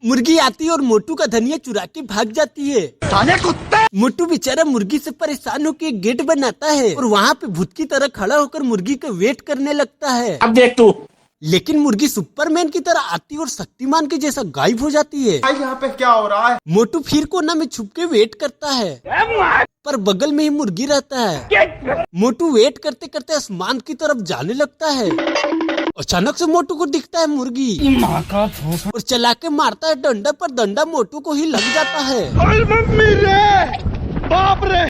मुर्गी आती है और मोटू का धनिया चुरा के भाग जाती है। साले कुत्ते! मोटू बेचारा मुर्गी से परेशान होकर एक गेट बनाता है और वहाँ पे भूत की तरह खड़ा होकर मुर्गी का वेट करने लगता है। अब देख तू। लेकिन मुर्गी सुपरमैन की तरह आती और शक्तिमान के जैसा गायब हो जाती है। यहाँ पे क्या हो रहा है? मोटू फिर कोना में छुप के वेट करता है, पर बगल में ही मुर्गी रहता है। मोटू वेट करते करते आसमान की तरफ जाने लगता है। अचानक से मोटू को दिखता है मुर्गी और चला के मारता है डंडा, पर डंडा मोटू को ही लग जाता है। मम्मी रे! बाप रे!